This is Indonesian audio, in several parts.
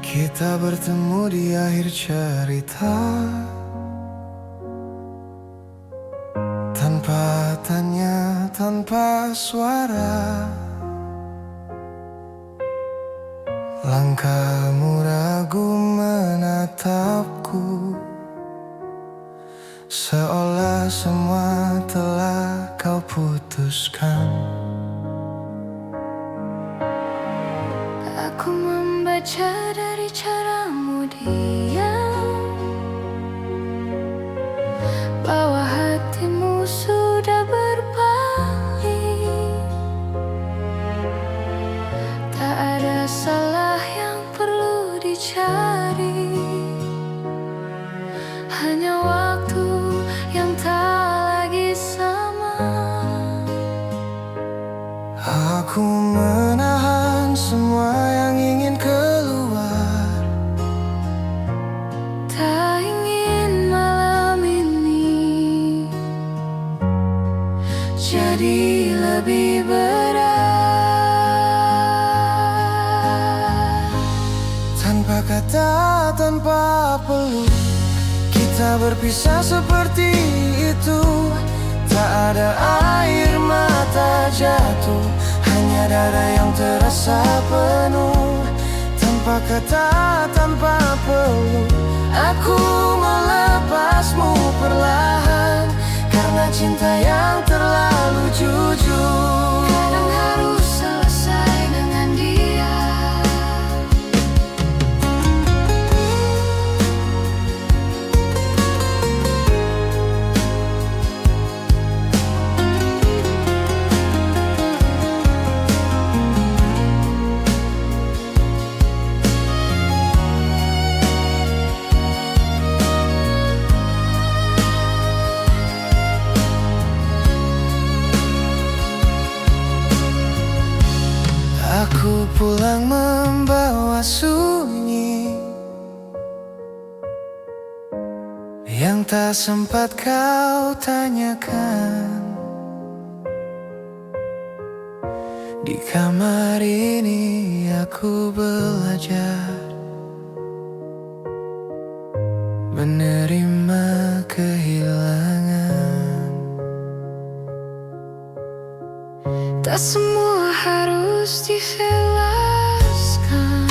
Kita bertemu di akhir cerita, tanpa tanya, tanpa suara. Langkahmu ragu menatapku, seolah semua telah kau putuskan. Aku membaca dari caramu diam, bahwa hatimu sudah berpaling. Tak ada salah yang perlu dicari, hanya waktu yang tak lagi sama. Aku menahan semua yang ingin keluar, Tak ingin malam ini jadi lebih berat. tanpa kata, tanpa peluk, kita berpisah seperti itu. Tak ada air mata jatuh, hanya dada yang terasa penuh. Tanpa kata, tanpa peluk, aku melepasmu perlahan, karena cinta yang terlalu jujur Kadang harus selesai dengan dia. Aku pulang membawa sunyi yang tak sempat kau tanyakan. Di kamar ini aku belajar menerima kehilangan. Tak semua harus dijelaskan,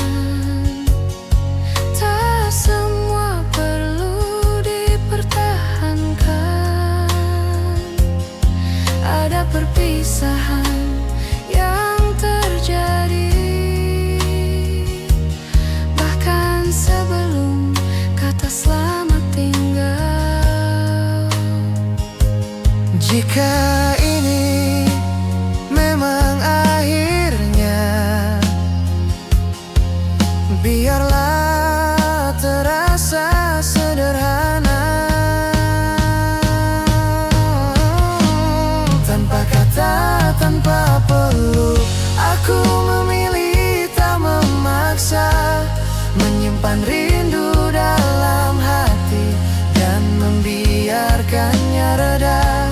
tak semua perlu dipertahankan. Ada perpisahan yang terjadi, bahkan sebelum kata selamat tinggal. Jika ini memang akhirnya, biarlah terasa sederhana. Tanpa kata, tanpa peluk, aku memilih tak memaksa, menyimpan rindu dalam hati dan membiarkannya reda.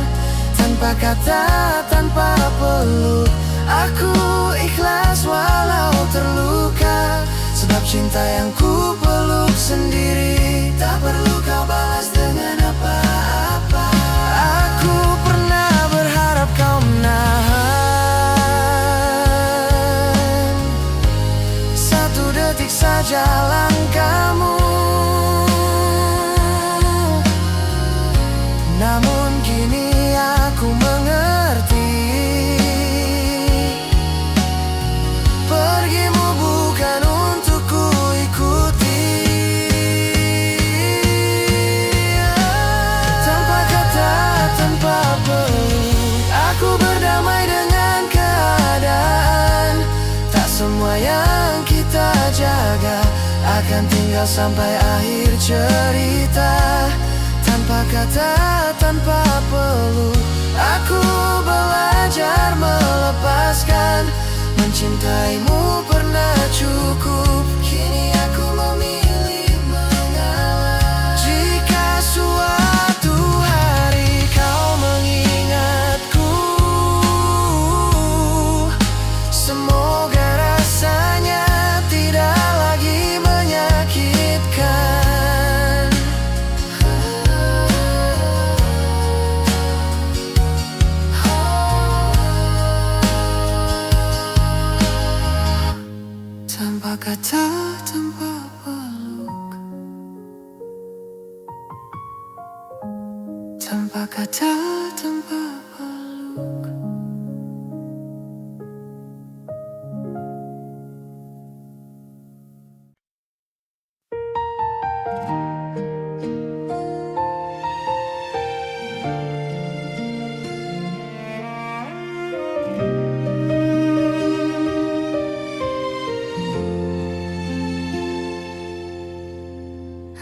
Tanpa kata, tanpa peluk, aku ikhlas walau terluka, sebab cinta yang ku peluk sendiri tak perlu kau balas dengan apa-apa. Aku pernah berharap kau menahan satu detik saja langkahmu, namun kini aku mengerti, pergimu bukan untuk ku ikuti. Tanpa kata, tanpa peluk, aku berdamai dengan keadaan. Tak semua yang kita jaga akan tinggal sampai akhir cerita. Tanpa kata, tanpa peluk, aku belajar melepaskan. Mencintaimu pernah cukup, kini aku memilih mengalah. Jika suatu hari kau mengingatku, semoga rasanya tidak lagi menyakitkan. tanpa kata, tanpa peluk, tanpa kata, tanpa peluk.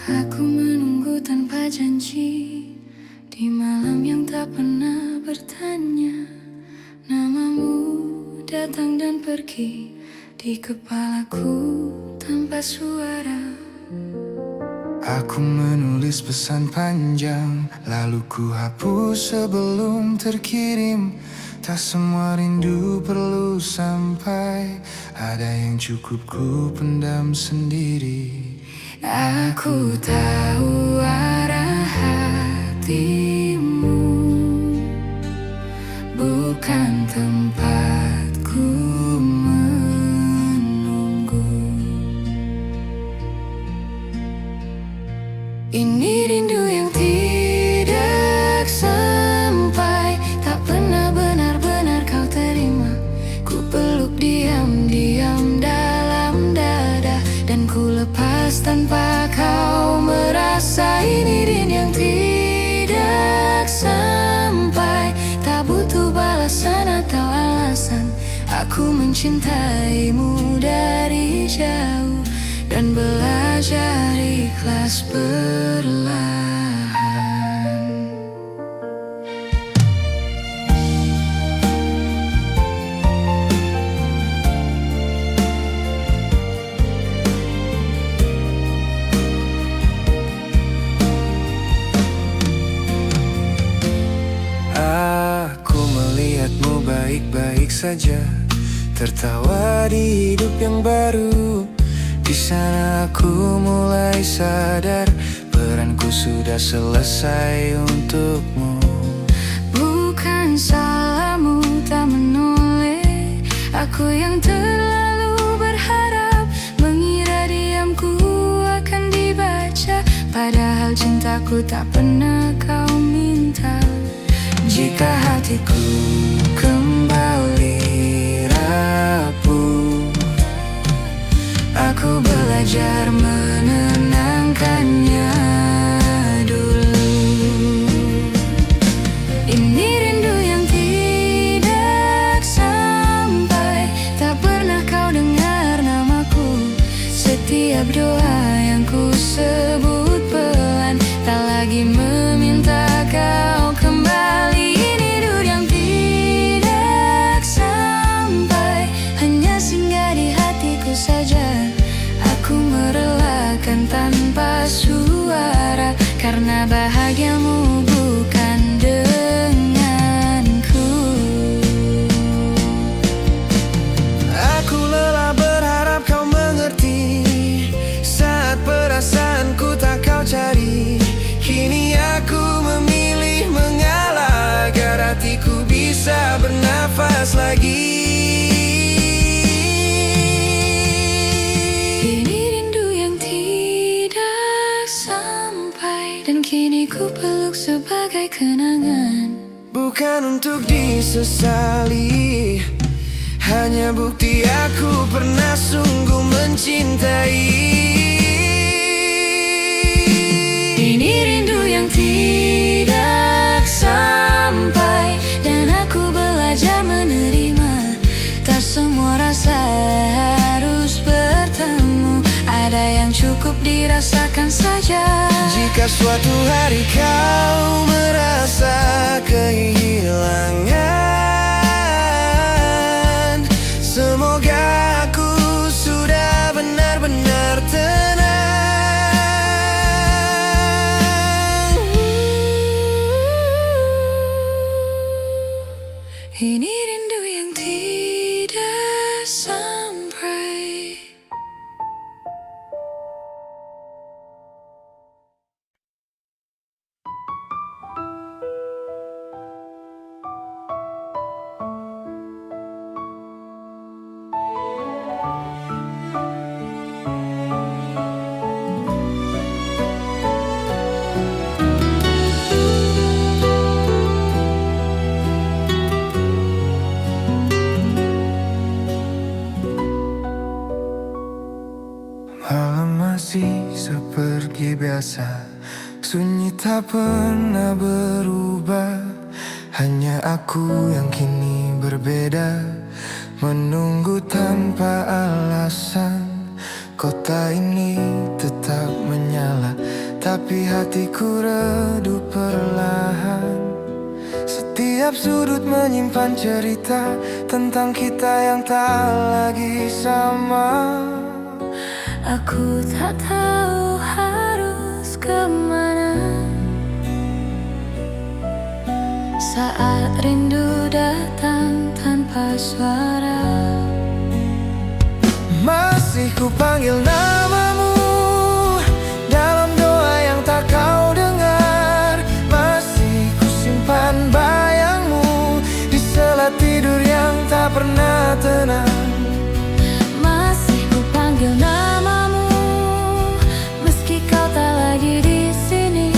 Aku menunggu tanpa janji di malam yang tak pernah bertanya. Namamu datang dan pergi di kepalaku tanpa suara. Aku menulis pesan panjang, lalu ku hapus sebelum terkirim. Tak semua rindu perlu sampai, ada yang cukup ku pendam sendiri. Aku tahu arah hatimu, bukan tempatku menunggu. Ini rindu yang tidak sampai, tak pernah benar-benar kau terima. Ku peluk diam-diam dalam dada, dan ku lepas tanpa kau merasa. Ini rindu yang tidak sampai, tak butuh balasan atau alasan. Aku mencintaimu dari jauh dan belajar ikhlas perlahan. Aku melihatmu baik-baik saja, tertawa di hidup yang baru. Di sana aku mulai sadar, peranku sudah selesai untukmu. Bukan salahmu tak menoleh, aku yang terlalu berharap, mengira diamku akan dibaca, padahal cintaku tak pernah kau minta. Jika hatiku kembali rapuh, aku belajar menenangkannya dulu. Ini rindu yang tidak sampai, tak pernah kau dengar namaku. Setiap doa yang ku sebut pelan, tak lagi meminta kau kembali. Ini rindu yang tidak sampai, hanya singgah di hatiku saja. Aku merelakan tanpa suara, karena bahagiamu bukan denganku. Aku lelah berharap kau mengerti, saat perasaanku tak kau cari. Kini aku memilih mengalah, agar hatiku bisa bernafas lagi. Ini rindu yang tidak sampai, dan kini ku peluk sebagai kenangan. Bukan untuk disesali, hanya bukti aku pernah sungguh mencintai. Ini rindu yang tidak sampai, dan aku belajar menerima. Tak semua rasa harus bertemu, ada yang cukup dirasakan saja. Jika suatu hari kau merasa kehilangan, semoga aku sudah benar-benar tenang. Ini rindu yang tidak sampai. Malam masih seperti biasa, sunyi tak pernah berubah. Hanya aku yang kini berbeda, menunggu tanpa alasan. Kota ini tetap menyala, tapi hatiku redup perlahan. Setiap sudut menyimpan cerita tentang kita yang tak lagi sama. Aku tak tahu harus kemana saat rindu datang tanpa suara. Masih ku panggil namamu dalam doa yang tak kau dengar. Masih ku simpan bayangmu di sela tidur yang tak pernah tenang. Masih ku panggil namamu meski kau tak lagi di sini.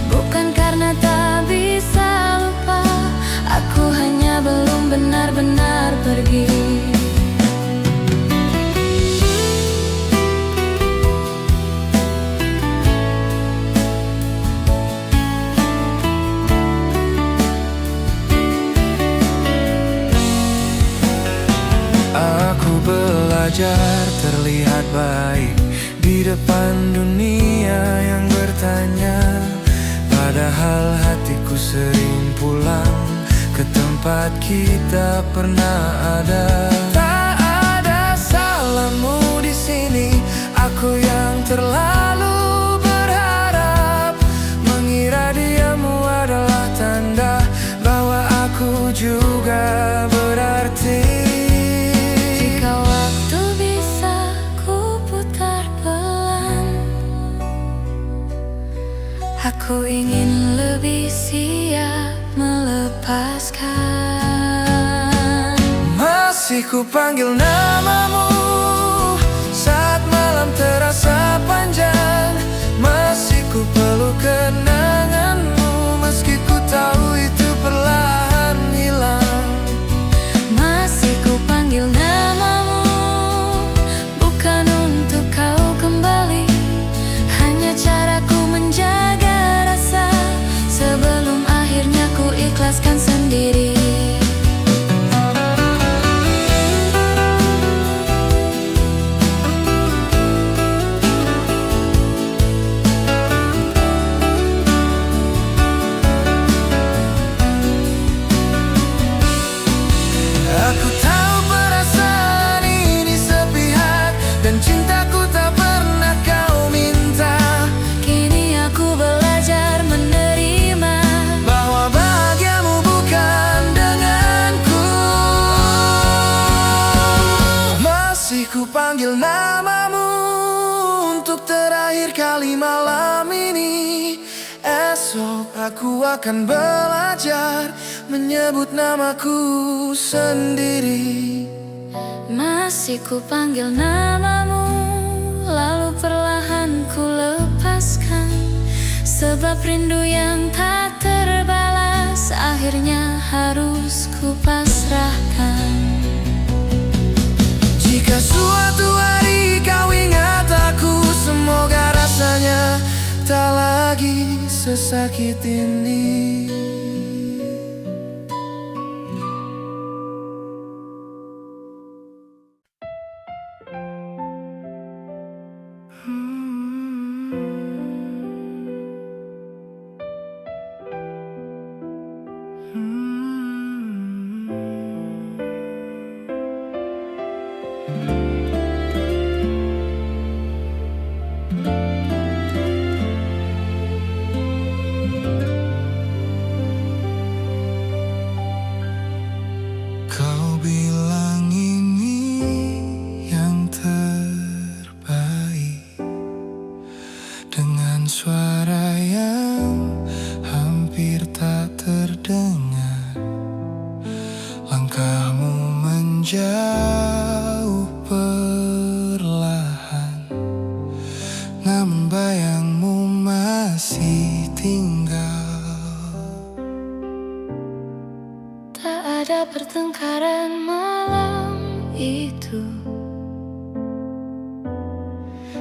Bukan karena tak bisa lupa, aku hanya belum benar-benar pergi. Aku belajar terlihat baik di depan dunia yang bertanya. Padahal hatiku sering pulang ke tempat kita pernah ada. Tak ada salahmu di sini, aku yang terlalu berharap, mengira diamu adalah tanda bahwa aku juga berarti. Jika waktu bisa ku putar pelan, aku ingin lebih siap melepaskan. Masih ku panggil namamu saat malam terasa panjang. Masih ku peluk kenanganmu meski ku tahu itu perlahan hilang. Masih ku panggil namamu, bukan untuk kau kembali, hanya caraku menjaga rasa sebelum akhirnya ku ikhlaskan sendiri. Aku tahu perasaan ini sepihak dan cintaku tak pernah kau minta. Kini aku belajar menerima Bahwa bahagiamu bukan denganku. Masih ku panggil namamu untuk terakhir kali malam ini. Esok aku akan belajar menyebut namaku sendiri. Masih ku panggil namamu, lalu perlahan ku lepaskan. Sebab rindu yang tak terbalas akhirnya harus ku pasrahkan. Jika suatu hari kau ingat aku, semoga rasanya tak lagi sesakit ini.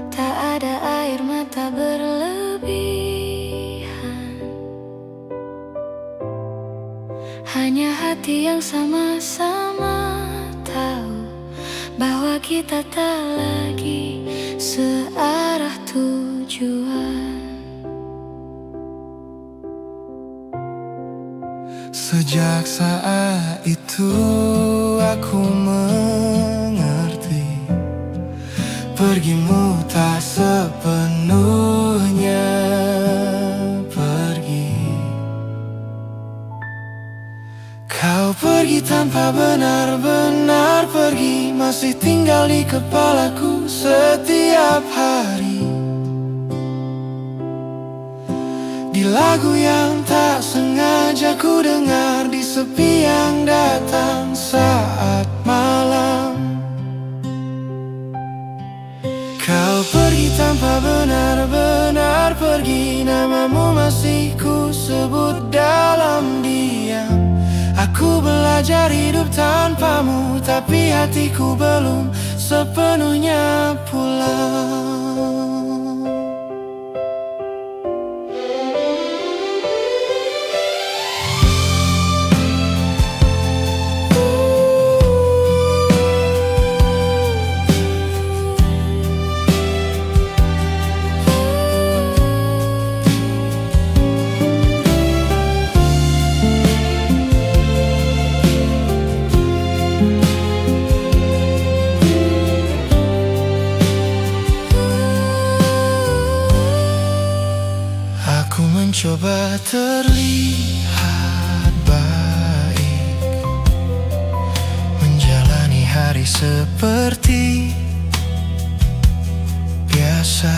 Tak ada air mata berlebihan, hanya hati yang sama-sama tahu bahwa kita tak lagi searah tujuan. Sejak saat itu aku mengerti, pergimu tak sepenuhnya pergi. Kau pergi tanpa benar-benar pergi, masih tinggal di kepalaku setiap hari. Di lagu yang tak sengaja ku dengar, di sepi yang datang saat malam. Kau pergi tanpa benar-benar pergi, namamu masih ku sebut dalam diam. Aku belajar hidup tanpamu, tapi hatiku belum sepenuhnya pulang. Aku mencoba terlihat baik, menjalani hari seperti biasa.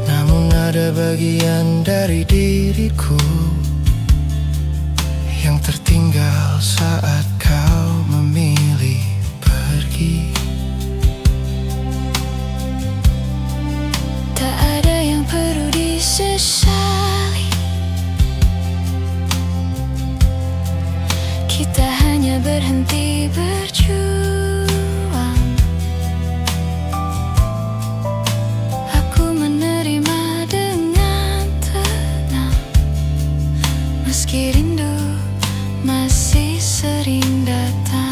Namun ada bagian dari diriku yang tertinggal saat kau memilih pergi. Tak ada yang perlu disesali, kita hanya berhenti berjuang. Aku menerima dengan tenang, meski rindu masih sering datang.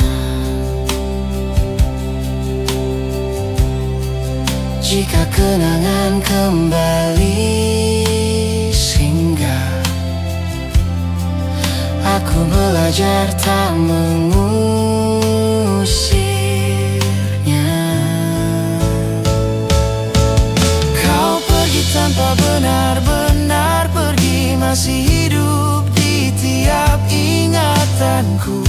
Jika kenangan kembali singgah, aku belajar tak mengusirnya. Kau pergi tanpa benar-benar pergi, masih hidup di tiap ingatanku.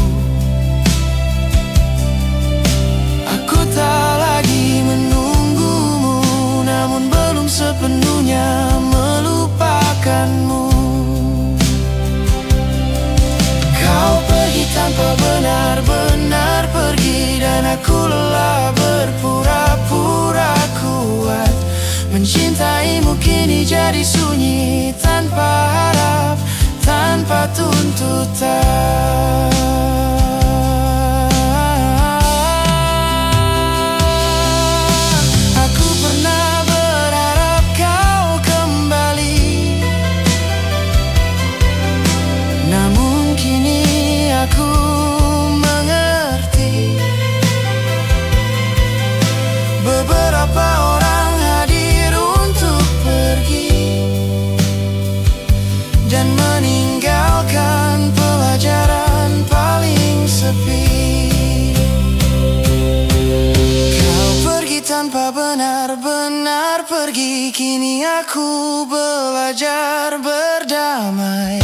Aku tak lagi menunggumu, namun belum sepenuhnya melupakanmu. Kau pergi tanpa benar-benar pergi, dan aku lelah berpura-pura kuat. Mencintaimu kini jadi sunyi, tanpa harap, tanpa tuntutan. Aku pernah berharap kau kembali, namun kini aku mengerti. Beberapa orang hadir untuk pergi dan meninggalkan pelajaran paling sepi. Kau pergi tanpa benar-benar pergi, kini aku belajar berdamai.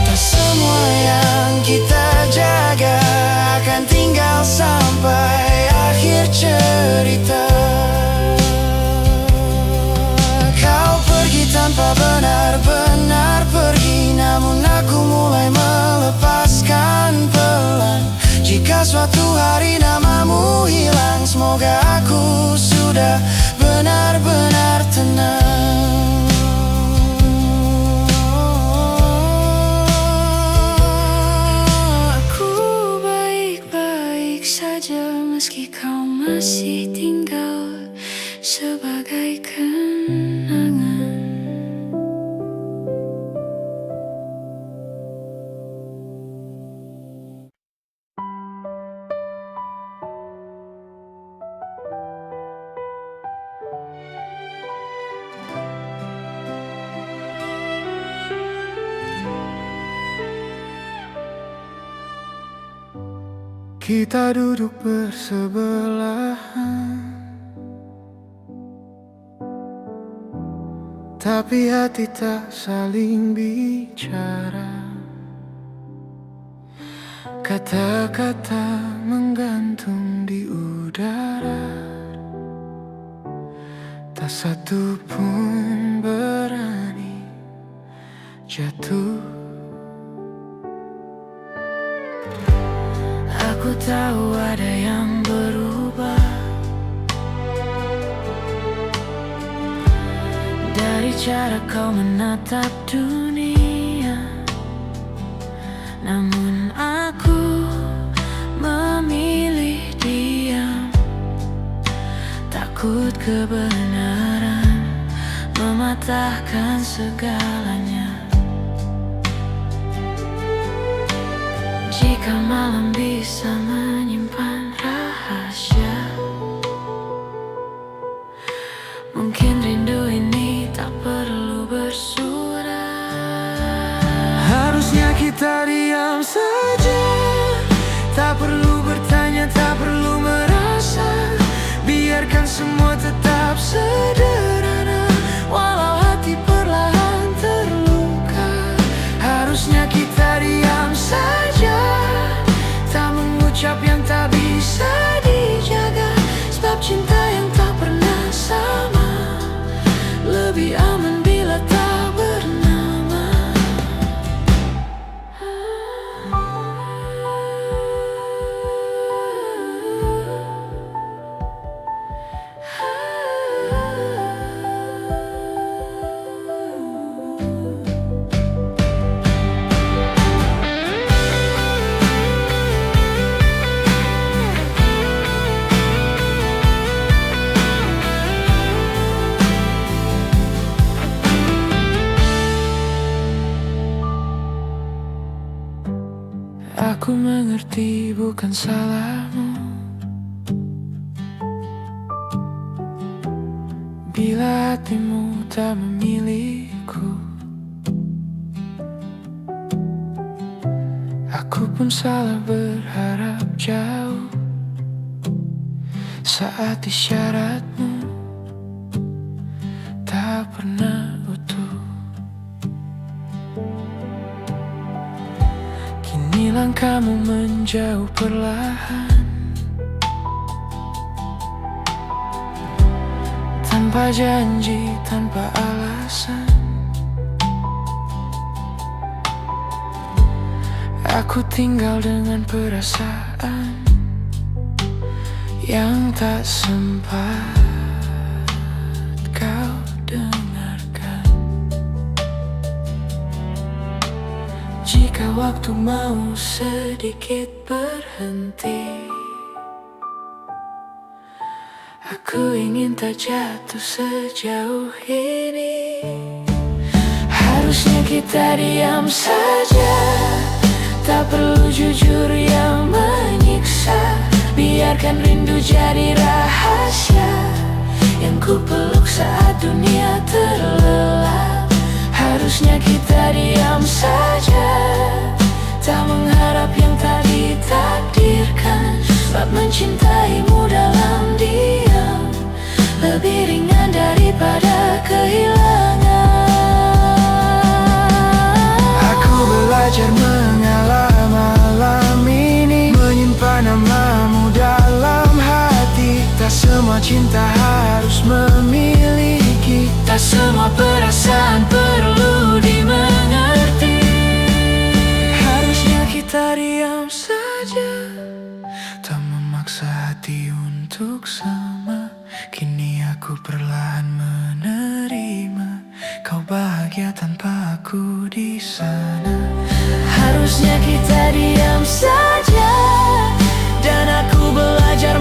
Tak semua yang kita jaga akan tinggal sampai akhir cerita. Kau pergi tanpa benar-benar pergi, namun aku mulai melepaskan pelan. Jika suatu hari namamu hilang, semoga aku sudah benar-benar tenang. Aku baik-baik saja. meski kau masih tinggal sebagai kenangan. Kita duduk bersebelahan, tapi hati tak saling bicara. Kata-kata menggantung di udara, tak satu pun berani jatuh. Aku tahu ada yang berubah dari cara kau menatap dunia, namun aku memilih diam. Takut kebenaran mematahkan segalanya. Jika malam bisa menyimpan rahasia, mungkin rindu ini tak perlu bersurat. Harusnya kita diam saja, tak perlu bertanya, tak perlu merasa. Biarkan semua tetap sederhana, walau hati perlahan terluka. Harusnya kita diam saja, tak mengucap yang tak bisa dijaga. Sebab cinta yang tak pernah sama lebih aman bila tak bernama. Aku mengerti bukan salahmu bila hatimu tak memilihku. Aku pun salah berharap jauh saat isyaratmu tak pernah utuh. Kini langkahmu menjauh perlahan, tanpa janji, tanpa alasan. Aku tinggal dengan perasaan yang tak sempat kau dengarkan. Jika waktu mau sedikit berhenti, aku ingin tak jatuh sejauh ini. Harusnya kita diam saja, tak perlu jujur yang menyiksa. Biarkan rindu jadi rahasia yang ku peluk saat dunia terlelap. Harusnya kita diam saja, tak mengharap yang tak ditakdirkan. Sebab mencintaimu dalam diam lebih ringan daripada kehilangan. Aku belajar mengalah malam ini, menyimpan namamu dalam hati. Tak semua cinta harus memiliki, tak semua perasaan perlu dimengerti. Harusnya kita diam saja, tak memaksa hati untuk sama. Kini aku perlahan menerima kau bahagia tanpa aku di sana. Harusnya kita diam saja, dan aku belajar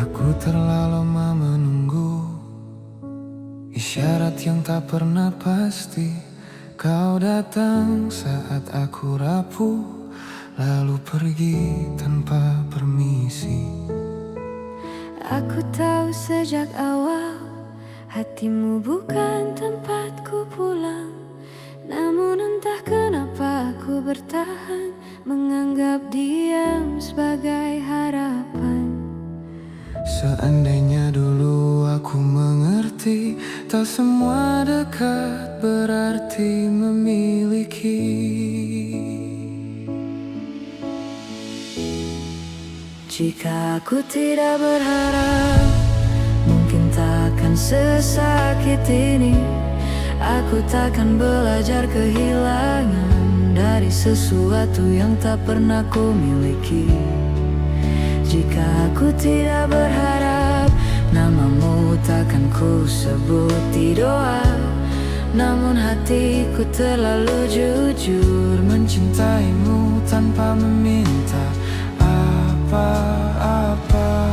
Aku terlalu lama menunggu isyarat yang tak pernah pasti. Kau datang saat aku rapuh, lalu pergi tanpa permisi. Aku tahu sejak awal hatimu bukan tempatku pulang. Namun entah kenapa aku bertahan, menganggap diam sebagai harapan. Seandainya dulu aku mengerti, tak semua dekat berarti memiliki. Jika aku tidak berharap, mungkin takkan sesakit ini. Aku takkan belajar kehilangan dari sesuatu yang tak pernah ku miliki. Jika aku tidak berharap, namamu takkan ku sebut di doa. Namun hatiku terlalu jujur mencintaimu tanpa meminta apa-apa.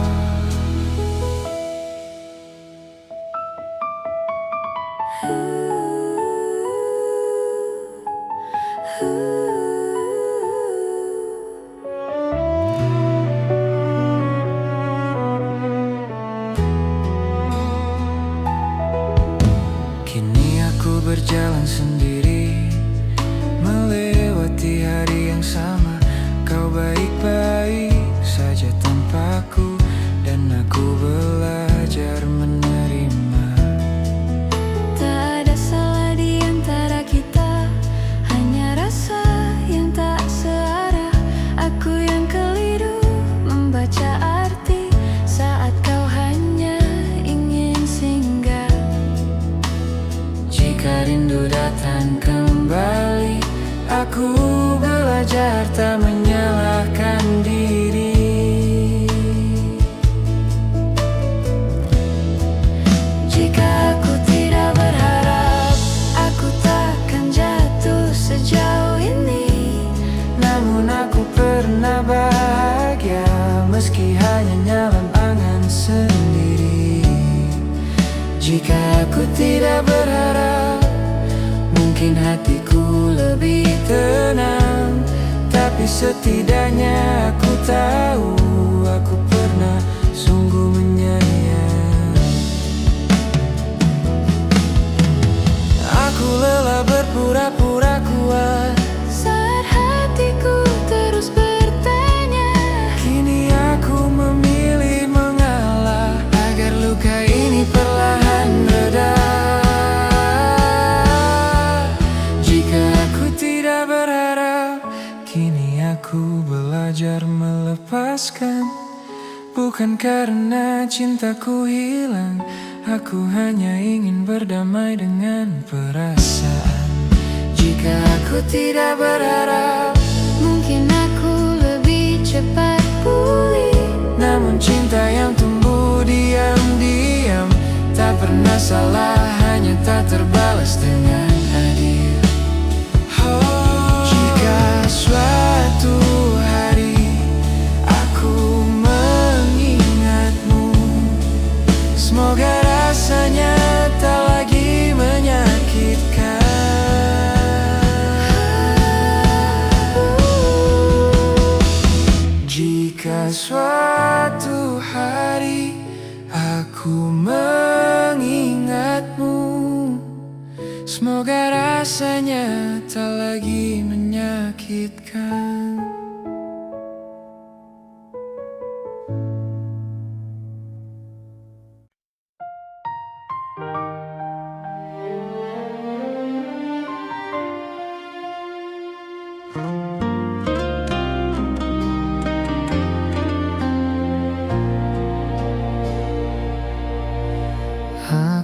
Kini aku berjalan sendiri, melewati hari yang sama. Kau baik-baik saja tanpaku, dan aku belajar menerima. Tak ada salah di antara kita, hanya rasa yang tak searah. Aku yang keliru membaca arti saat kau hanya ingin singgah. Jika rindu datang kembali, aku belajar tak menyalahkan diri. Jika aku tidak berharap, aku takkan jatuh sejauh ini. Namun aku pernah bahagia, meski hanya dalam angan sendiri. Jika aku tidak berharap, mungkin hatiku lebih tenang. Tapi setidaknya aku tahu, aku pernah sungguh menyayang. Aku lelah berpura-pura kuat Saat hatiku terus bertanya, kini aku memilih mengalah agar luka ini perlahan reda. Jika aku tidak berharap, kini aku belajar melepaskan. Bukan karena cintaku hilang, aku hanya ingin berdamai dengan perasaan. Jika aku tidak berharap, mungkin aku lebih cepat pulih. namun cinta yang tumbuh diam-diam tak pernah salah, hanya tak terbalas dengan adil. Jika suatu hari aku mengingatmu, semoga rasanya tak lagi menyakitkan. Jika suatu hari aku mengingatmu, semoga rasanya tak lagi menyakitkan.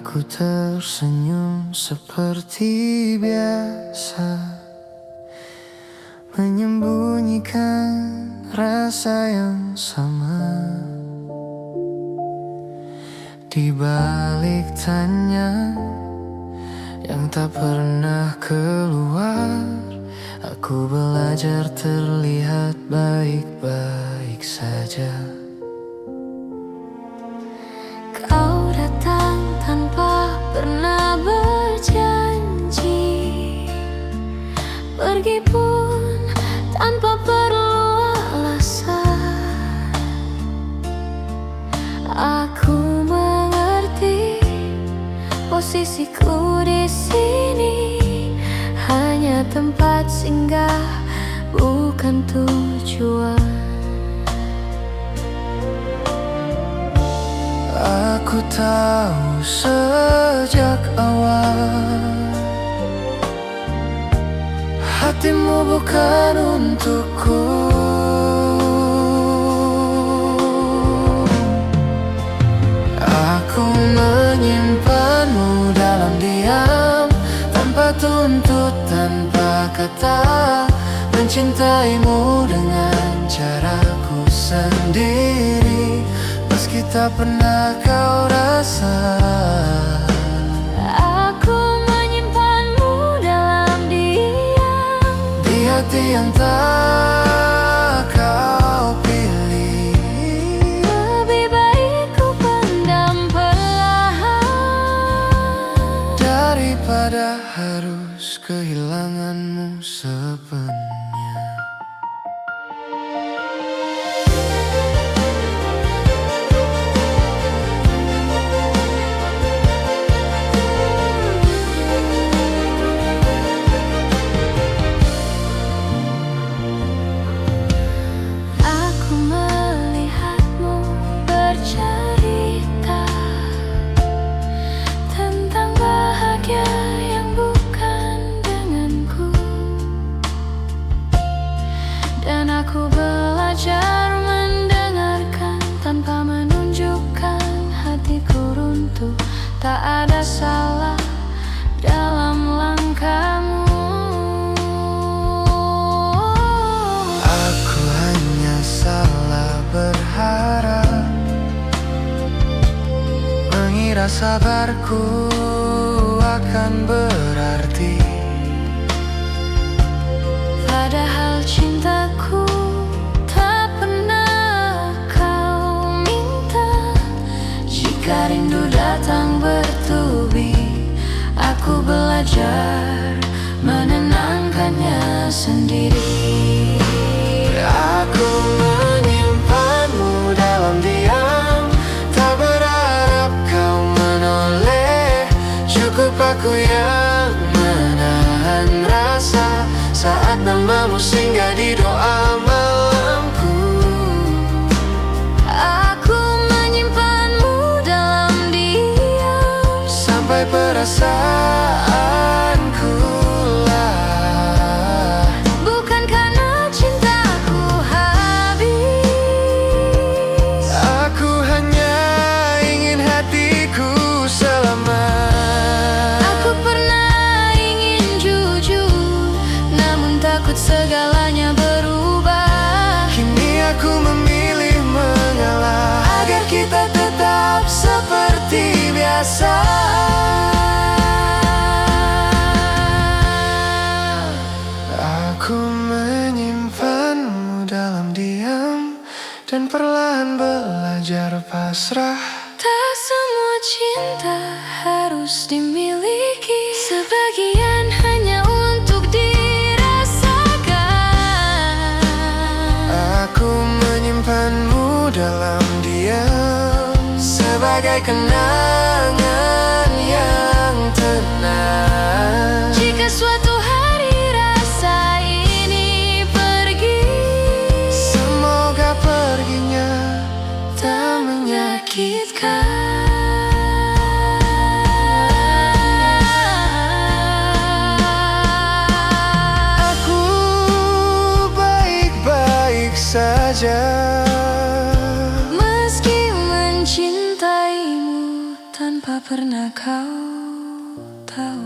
Aku tersenyum seperti biasa, menyembunyikan rasa yang sama. Di balik tanya yang tak pernah keluar, aku belajar terlihat baik-baik saja. pergi pun tanpa perlu alasan. Aku mengerti posisiku di sini hanya tempat singgah, bukan tujuan. Aku tahu sejak awal hatimu bukan untukku. Aku menyimpanmu dalam diam, tanpa tuntut, tanpa kata, mencintaimu dengan caraku sendiri, meski tak pernah kau rasa. Aku menyimpanmu dalam diam, Di hati yang tak kau pilih. lebih baik ku pendam perlahan Daripada harus kehilanganmu sepenuhnya. Aku melihatmu bercerita tentang bahagia yang bukan denganku, dan aku belajar mendengarkan tanpa menunjukkan hatiku runtuh. Tak ada salah dalam langkahmu. Aku hanya salah berharap, mengira sabarku akan berarti. Padahal cintaku tak pernah kau minta. Jika rindu datang bertubi, aku belajar menenangkannya sendiri. Aku menyimpanmu dalam diam, tak berharap kau menoleh. Cukup aku yang menahan rasa saat namamu singgah di doa malamku. Aku menyimpanmu dalam diam, Sampai perasaanku lah, bukan karena cintaku habis. aku hanya ingin hatiku selamat. Aku pernah ingin jujur, namun takut segalanya berubah. Kini aku memilih mengalah agar kita tetap seperti biasa. Aku menyimpanmu dalam diam dan perlahan belajar pasrah. Tak semua cinta harus dimiliki, sebagian hanya untuk dirasakan. Aku menyimpanmu dalam diam sebagai kenangan yang tenang. Jika suatu hari rasa ini pergi, Semoga perginya tak menyakitkan. Aku baik-baik saja, meski mencintaimu tanpa pernah kau tahu.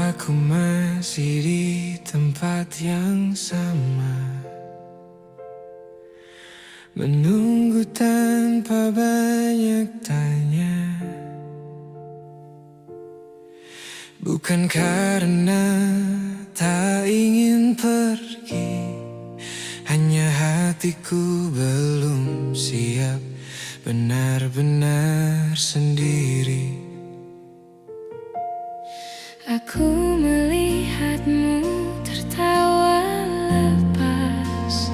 Aku masih di tempat yang sama, menunggu tanpa Bukan karena tak ingin pergi, hanya hatiku belum siap benar-benar sendiri. Aku melihatmu tertawa lepas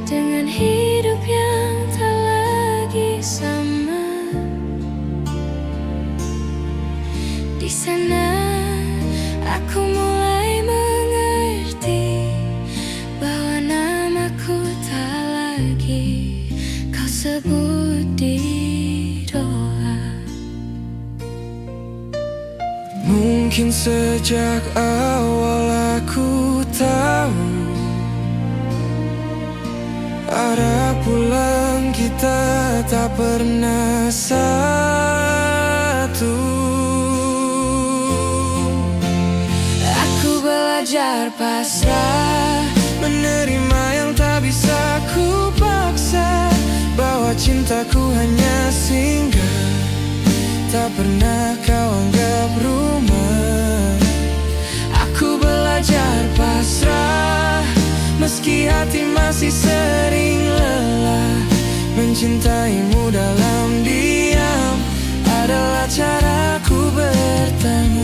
dengan hidup yang tak lagi sama. Di sana aku mulai mengerti bahwa namaku tak lagi kau sebut di doa. Mungkin sejak awal aku tahu arah pulang kita tak pernah satu. Aku belajar pasrah, menerima yang tak bisa ku paksa, bahwa cintaku hanya singgah, tak pernah kau anggap rumah. Aku belajar pasrah, meski hati masih sering lelah. Mencintaimu dalam diam adalah caraku bertemu.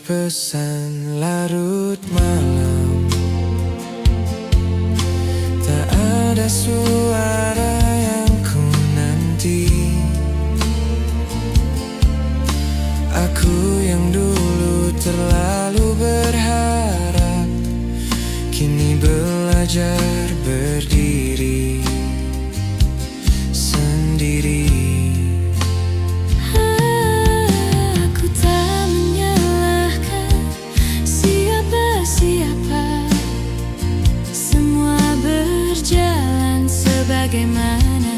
Pesan larut malam, tak ada suara yang ku nanti. Aku yang dulu terlalu berharap, kini belajar berdiri sendiri. Bagaimana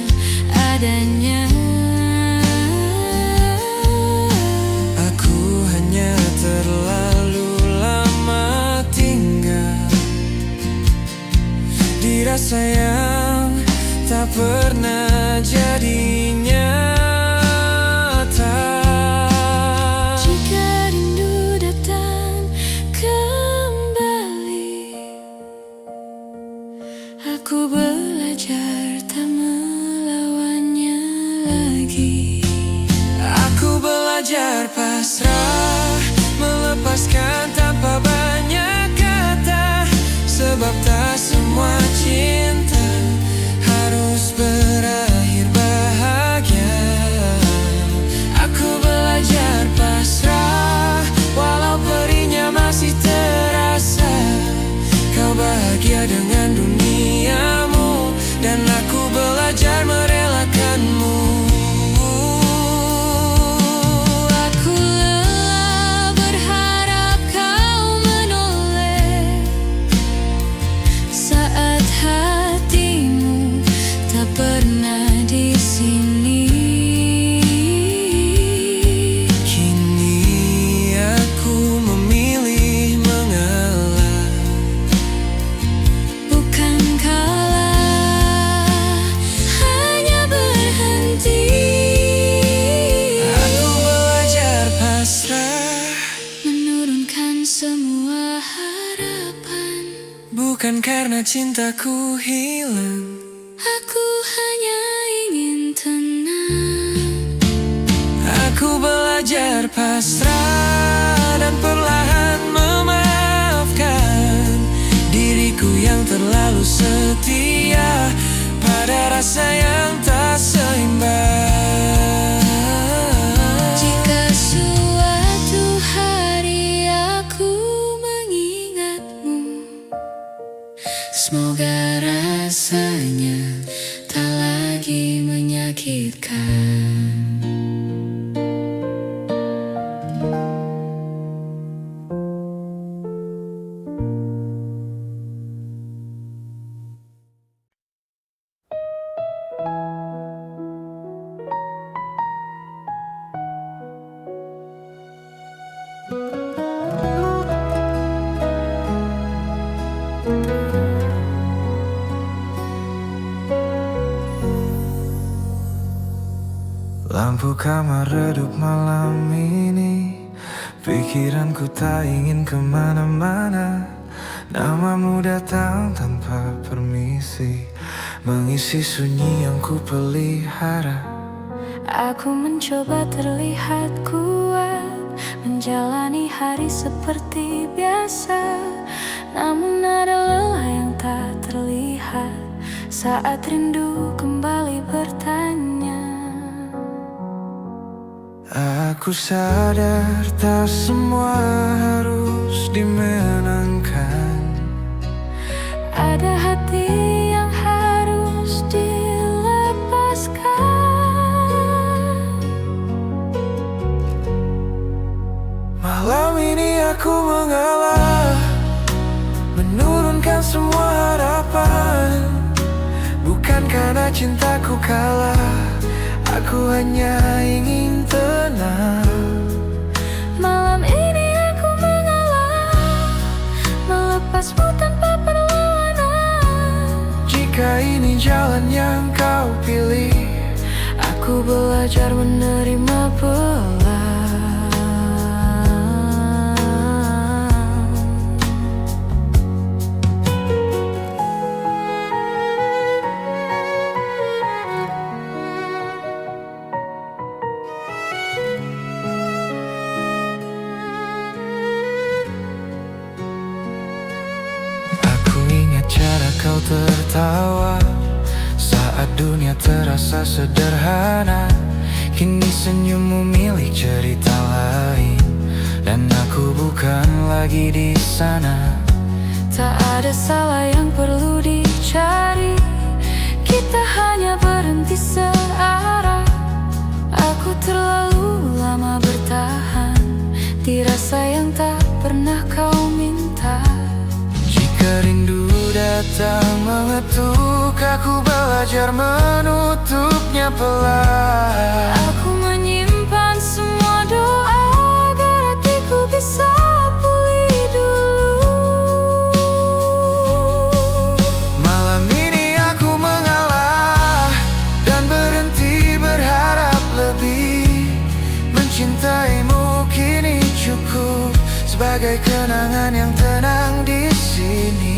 adanya. Aku hanya terlalu lama tinggal di rasa yang tak pernah jadi nyata. Jika rindu datang kembali, aku belajar tak melawannya lagi. Aku belajar pasrah, melepaskan tanpa banyak kata, sebab tak semua cinta harus berakhir bahagia. Aku belajar pasrah, walau perihnya masih terasa. Kau bahagia dengan duniamu, dan aku belajar merelakanmu. Aku lelah berharap kau menoleh saat hatimu tak pernah di sini. Kini aku memilih mengalah, Bukan kalah, hanya berhenti. aku belajar pasrah, Menurunkan semua harapan. bukan karena cintaku hilang. Aku hanya ingin tenang. Aku belajar pasrah dan perlahan memaafkan diriku yang terlalu setia pada rasa yang tak seimbang. Jika suatu hari aku mengingatmu, semoga rasanya tak lagi menyakitkan. Lampu kamar redup malam ini, pikiranku tak ingin kemana-mana. Namamu datang tanpa permisi, mengisi sunyi yang ku pelihara. Aku mencoba terlihat kuat, menjalani hari seperti biasa. Namun ada lelah yang tak terlihat saat rindu kembali bertanya. Aku sadar tak semua harus dimenangkan. Ada hati yang harus dilepaskan. Malam ini aku mengalah, menurunkan semua harapan. Bukan karena cintaku kalah, aku hanya ingin tenang. Malam ini aku mengalah, melepasmu tanpa perlawanan. Jika ini jalan yang kau pilih, Aku belajar menerima pelan. aku ingat cara kau tertawa saat dunia terasa sederhana. Kini senyummu milik cerita lain, dan aku bukan lagi di sana. Tak ada salah yang perlu dicari, kita hanya berhenti searah. Aku terlalu lama bertahan di rasa yang tak pernah kau minta. Jika rindu datang mengetuk, aku belajar menutupnya pelan. Aku menyimpan semua doa agar hatiku bisa pulih dulu. Malam ini aku mengalah dan berhenti berharap lebih. Mencintaimu kini cukup sebagai kenangan yang tenang di sini.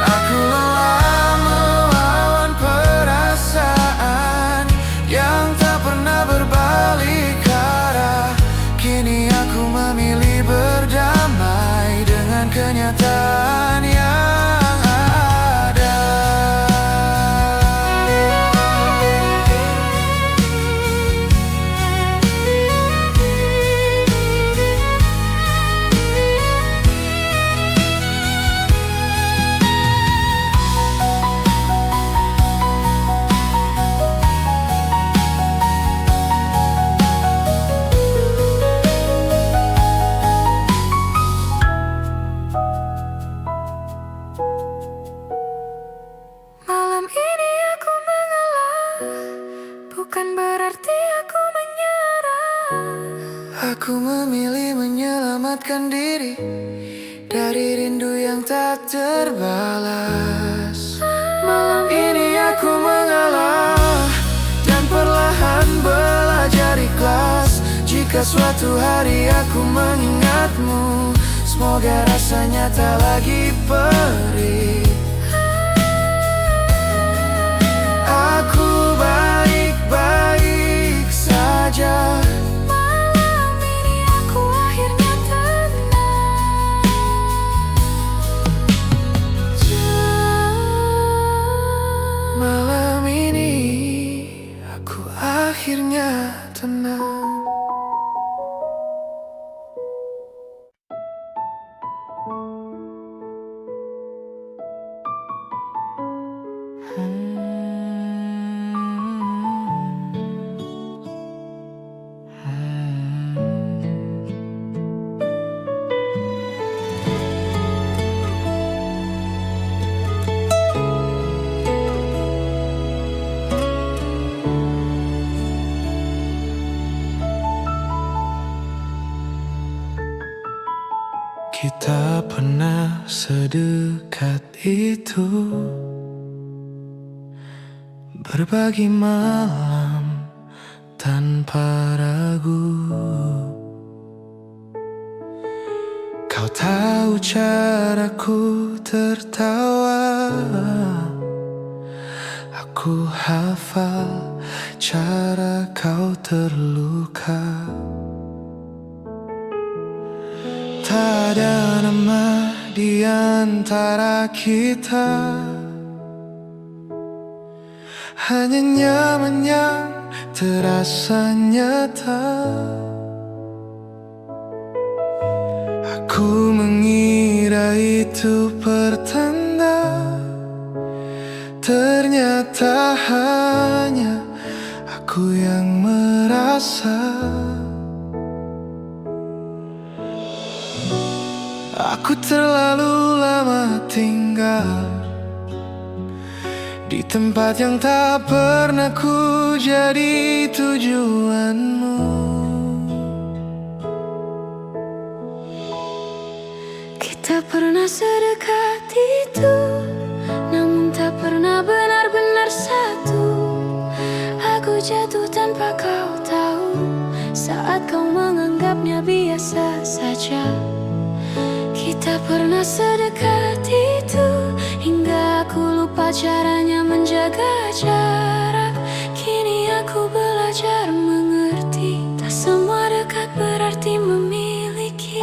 Aku lelah melawan perasaan yang tak pernah berbalik arah. Kini aku memilih berdamai dengan kenyataan yang ada. Malam ini aku mengalah, bukan berarti aku menyerah. Aku memilih menyelamatkan diri dari rindu yang tak terbalas. Malam ini aku mengalah dan perlahan belajar ikhlas. Jika suatu hari aku mengingatmu, semoga rasanya tak lagi perih. Aku baik-baik saja. Malam ini aku akhirnya tenang. Malam ini aku akhirnya tenang. Kita pernah sedekat itu, Berbagi malam tanpa ragu. Kau tahu caraku tertawa, aku hafal cara kau terluka. Tak ada nama di antara kita, hanya nyaman yang terasa nyata. Aku mengira itu pertanda, ternyata hanya aku yang merasa. Aku terlalu lama tinggal di tempat yang tak pernah ku jadi tujuanmu. Kita pernah sedekat itu, namun tak pernah benar-benar satu. Aku jatuh tanpa kau tahu, saat kau menganggapnya biasa saja. Kita pernah sedekat itu, hingga aku lupa caranya menjaga jarak. Kini aku belajar mengerti, tak semua dekat berarti memiliki.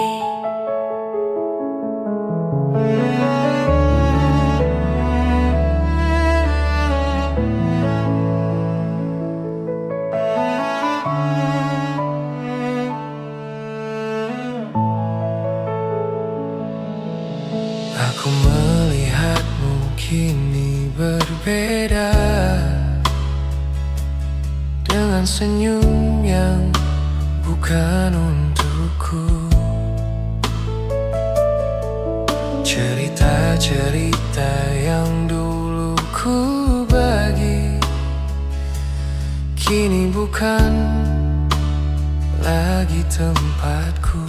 Aku melihatmu kini berbeda, dengan senyum yang bukan untukku. Cerita-cerita yang dulu ku bagi, kini bukan lagi tempatku.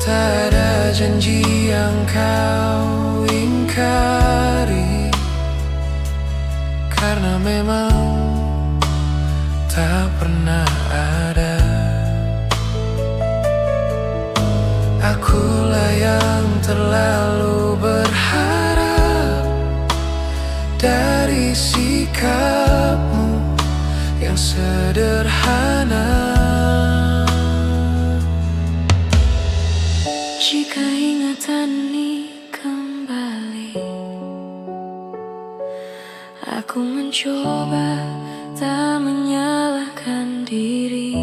Tak ada janji yang kau ingkari, karena memang tak pernah ada. Akulah yang terlalu berharap dari sikapmu yang sederhana. Jika ingatan ini kembali, aku mencoba tak menyalahkan diri.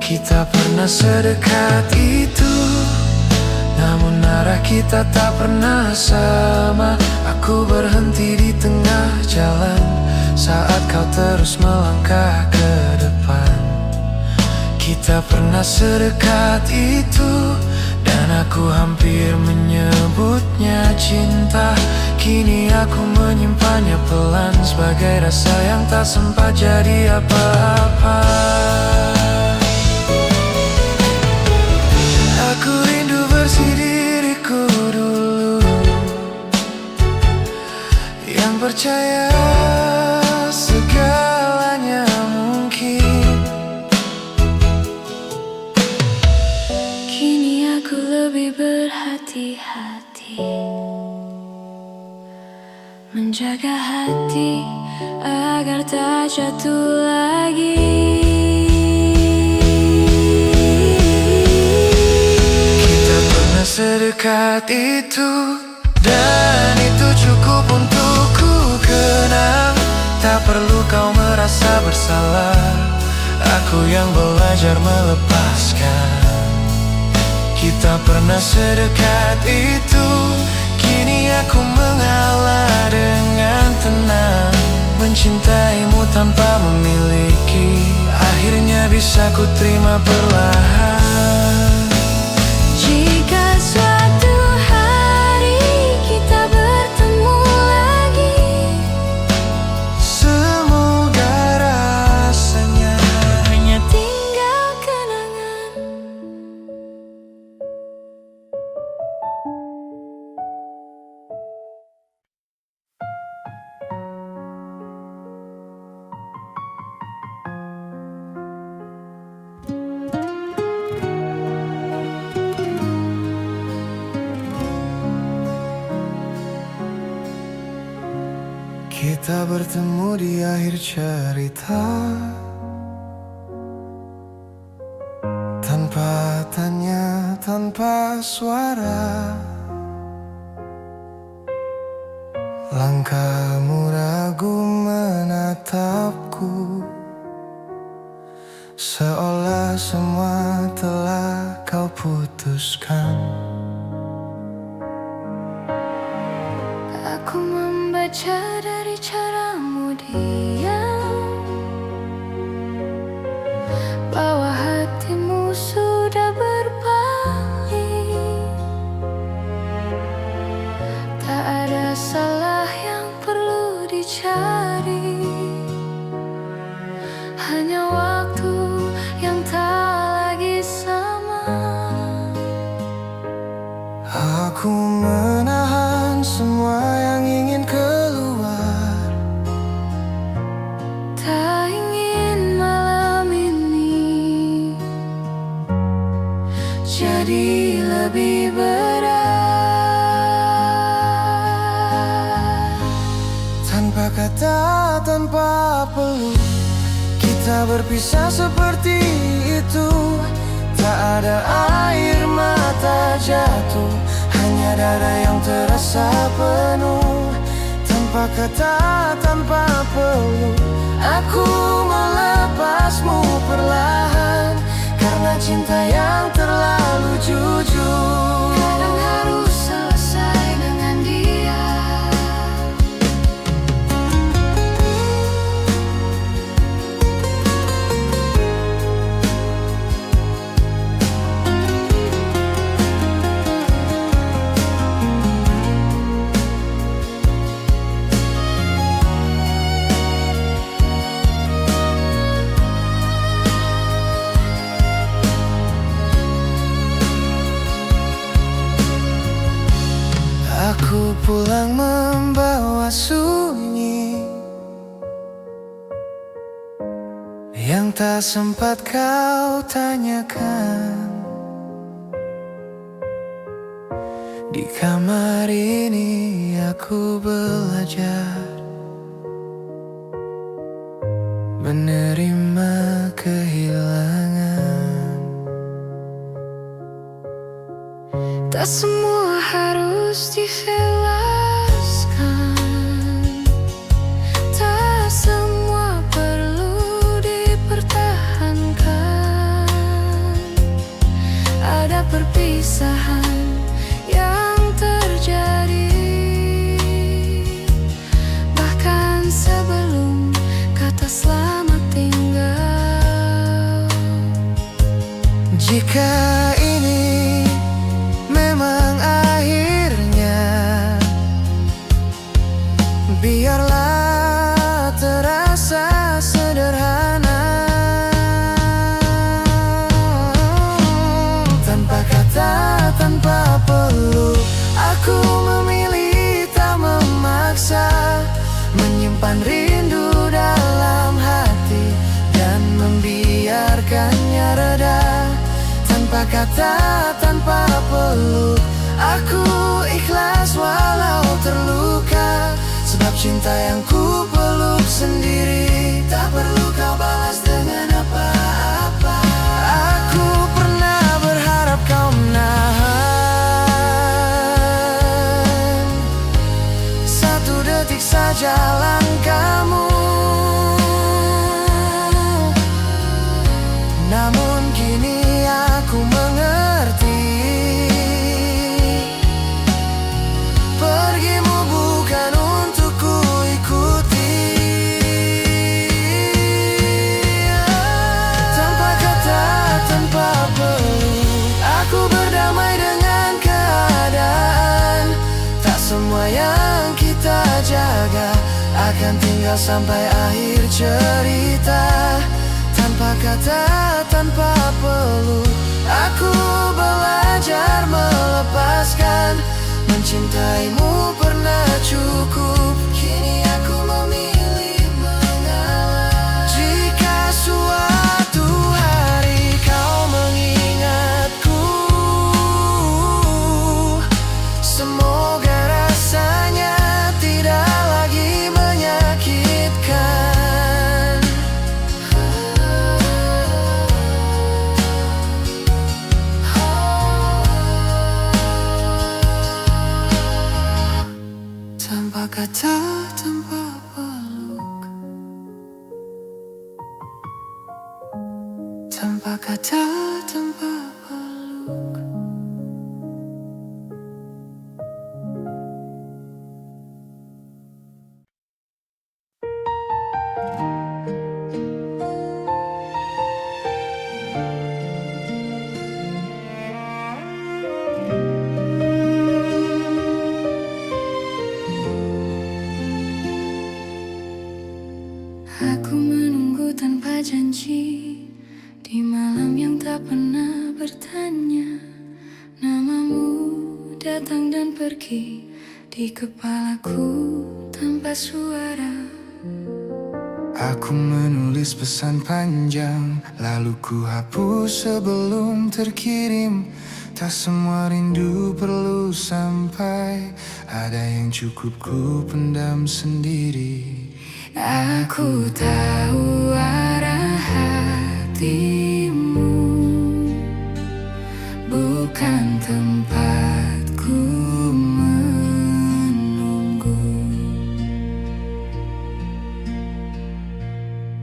Kita pernah sedekat itu, namun arah kita tak pernah sama. Aku berhenti di tengah jalan saat kau terus melangkah ke depan. Kita pernah sedekat itu, dan aku hampir menyebutnya cinta. Kini aku menyimpannya pelan sebagai rasa yang tak sempat jadi apa-apa. Aku rindu bersih diriku dulu, yang percaya segalanya mungkin. Kini aku lebih berhati-hati, menjaga hati agar tak jatuh lagi. Kita pernah sedekat itu, dan itu cukup untuk ku kenang. Tak perlu kau merasa bersalah, aku yang belajar melepaskan. Kita pernah sedekat itu, kini aku mengalah dengan tenang. Mencintaimu tanpa memiliki, akhirnya bisa ku terima perlahan. Jika suatu hari kita bertemu lagi, semoga rasanya hanya tinggal kenangan. Kita bertemu di akhir cerita, tanpa tanya, tanpa suara. Langkahmu ragu menatapku, seolah semua telah kau putuskan. Aku membaca dari caramu diam, bahwa hatimu sudah berpaling. Tak ada salah yang perlu dicari, hanya waktu yang tak lagi sama. Aku menahan semua yang ingin keluar, Tak ingin malam ini jadi lebih berat. tanpa kata, tanpa peluk, kita berpisah seperti itu. Tak ada air mata jatuh, hanya dada yang terasa penuh. Tanpa kata, tanpa peluk, aku melepasmu perlahan, karena cinta yang terlalu jujur. Kadang harus selesai dengan dia. Aku pulang membawa sunyi yang tak sempat kau tanyakan. Di kamar ini aku belajar menerima kehilangan. Tak semua harus dijelaskan, tak semua perlu dipertahankan. Ada perpisahan yang terjadi, bahkan sebelum kata selamat tinggal. Jika ini memang akhirnya, biarlah terasa sederhana. Tanpa kata, tanpa peluk, aku memilih tak memaksa, menyimpan rindu dalam hati dan membiarkannya reda. Tanpa kata, tanpa peluk, aku ikhlas walau terluka, sebab cinta yang ku peluk sendiri tak perlu kau balas dengan apa-apa. Aku pernah berharap kau menahan satu detik saja langkahmu, namun kini aku mengerti, pergimu bukan untuk ku ikuti. Tanpa kata, tanpa peluk, aku berdamai dengan keadaan. Tak semua yang kita jaga akan tinggal sampai akhir cerita. Tanpa kata, tanpa peluk, aku belajar melepaskan. Mencintaimu pernah cukup, kini aku memilih mengalah. Jika suatu hari kau mengingatku, semoga rasanya tidak lagi menyakitkan. tanpa kata, tanpa peluk, tanpa kata, tanpa peluk. Aku menunggu tanpa janji di malam yang tak pernah bertanya. Namamu datang dan pergi di kepalaku tanpa suara. Aku menulis pesan panjang, lalu ku hapus sebelum terkirim. Tak semua rindu perlu sampai, ada yang cukup ku pendam sendiri. Aku tahu arah hatimu, bukan tempatku menunggu.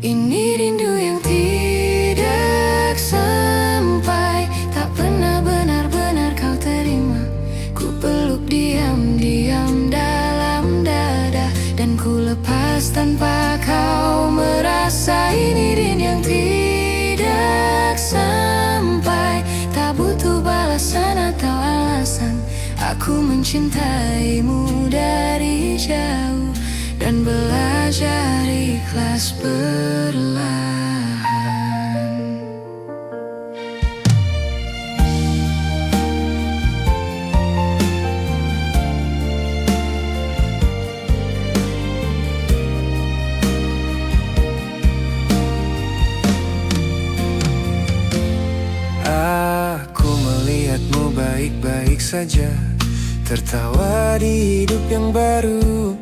Ini rindu yang tidak sampai, tak pernah benar-benar kau terima. Ku peluk diam-diam dalam dada, dan ku lepas tanpa kau merasa. Ini rindu yang tidak sampai, tak butuh balasan atau alasan. Aku mencintaimu dari jauh dan belajar ikhlas perlahan. Aku melihatmu baik-baik saja, tertawa di hidup yang baru.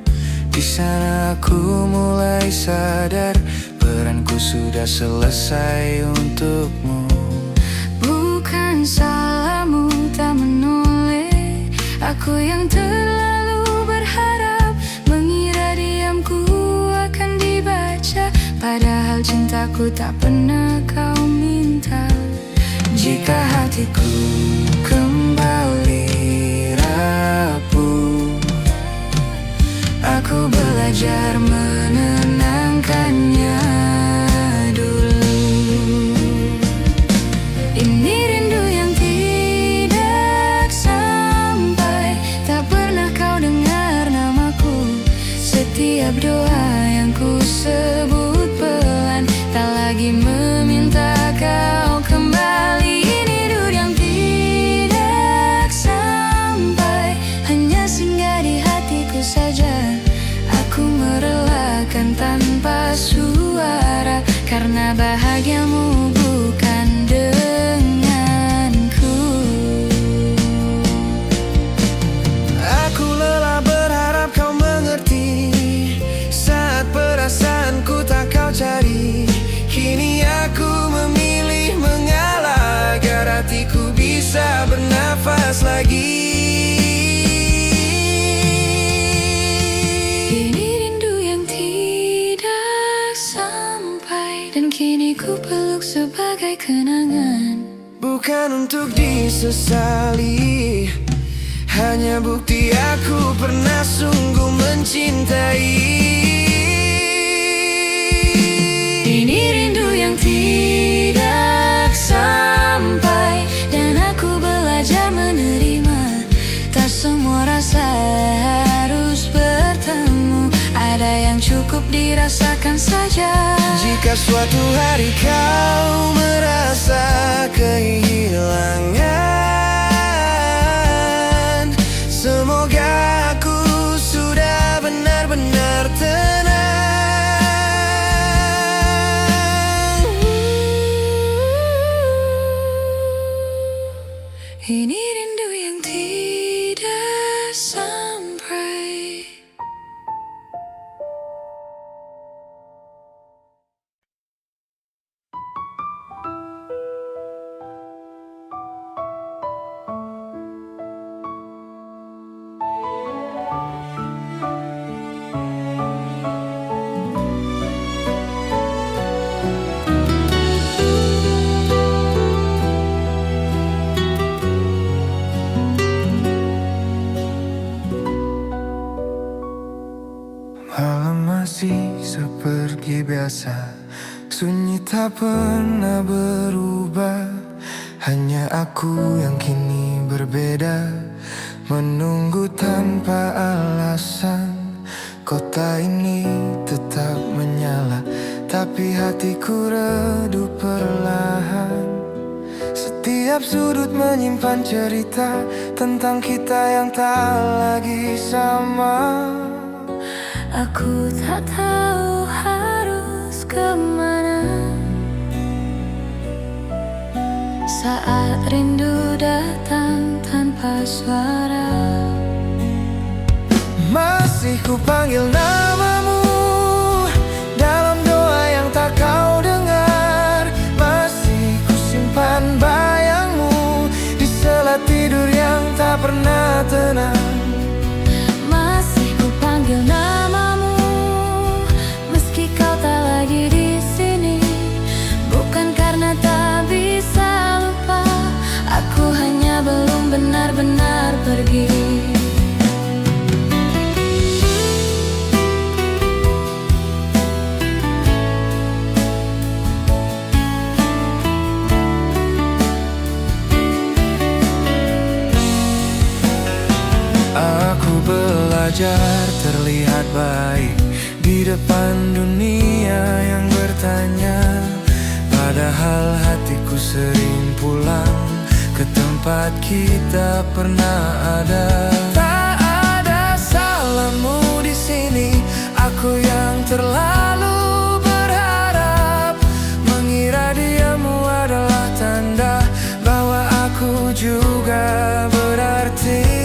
Di sana aku mulai sadar, peranku sudah selesai untukmu. Bukan salahmu tak menoleh, aku yang terlalu berharap, mengira diamku akan dibaca, padahal cintaku tak pernah kau minta. Jika hatiku kembali rapuh, aku belajar menenangkannya dulu. Ini rindu yang tidak sampai, tak pernah kau dengar namaku. Setiap doa yang ku sebut pelan, tak lagi meminta kau kembali. Ini rindu yang tidak sampai, hanya singgah di hatiku saja. Aku merelakan tanpa suara, karena bahagiamu bukan denganku. Aku lelah berharap kau mengerti, saat perasaanku tak kau cari. Kini aku memilih mengalah, agar hatiku bisa bernafas lagi. Ini rindu yang tidak sampai, dan kini ku peluk sebagai kenangan. Bukan untuk disesali, hanya bukti aku pernah sungguh mencintai. Ini rindu yang tidak sampai, dan aku belajar menerima. Tak semua rasa harus bertemu, ada yang cukup dirasakan saja. Jika suatu hari kau merasa kehilangan, semoga aku sudah benar-benar tenang. Ini rindu yang tidak sampai. masih seperti biasa, sunyi tak pernah berubah. Hanya aku yang kini berbeda, menunggu tanpa alasan. Kota ini tetap menyala, tapi hatiku redup perlahan. Setiap sudut menyimpan cerita tentang kita yang tak lagi sama. Aku tak tahu harus kemana saat rindu datang tanpa suara. Masih ku panggil namamu dalam doa yang tak kau dengar. Masih ku simpan bayangmu di sela tidur yang tak pernah tenang. Masih ku panggil namamu meski kau tak lagi di sini. Bukan karena tak bisa lupa, aku hanya belum benar-benar pergi. Aku belajar terlihat baik di depan dunia yang bertanya, padahal hatiku sering pulang ke tempat kita pernah ada. Tak ada salahmu di sini, aku yang terlalu berharap, mengira diamu adalah tanda bahwa aku juga berarti.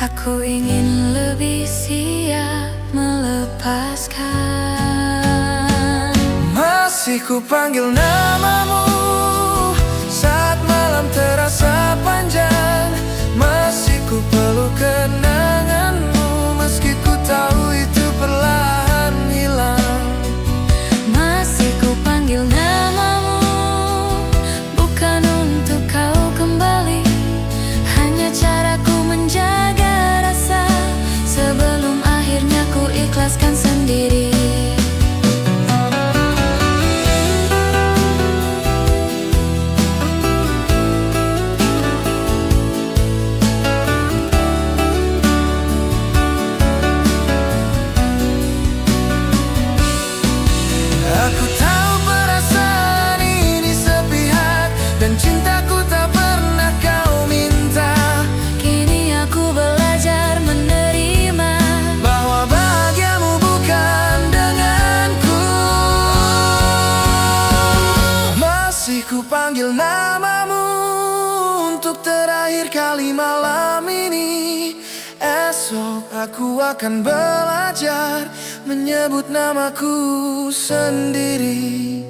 Aku ingin lebih siap melepaskan. Masih ku panggil namamu saat malam terasa panjang. Masih ku peluk kenanganmu meski ku tahu itu perlahan hilang. Masih ku panggil namamu bukan untuk kau kembali, hanya caraku menjaga sebelum akhirnya ku ikhlaskan sendiri. Aku tahu perasaan ini sepihak dan cintaku tak pernah kau minta. Kini aku belajar menerima bahwa bahagiamu bukan denganku. Masih ku panggil namamu untuk terakhir kali malam ini. Esok aku akan belajar menyebut namaku sendiri.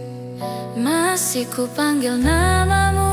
Masih ku panggil namamu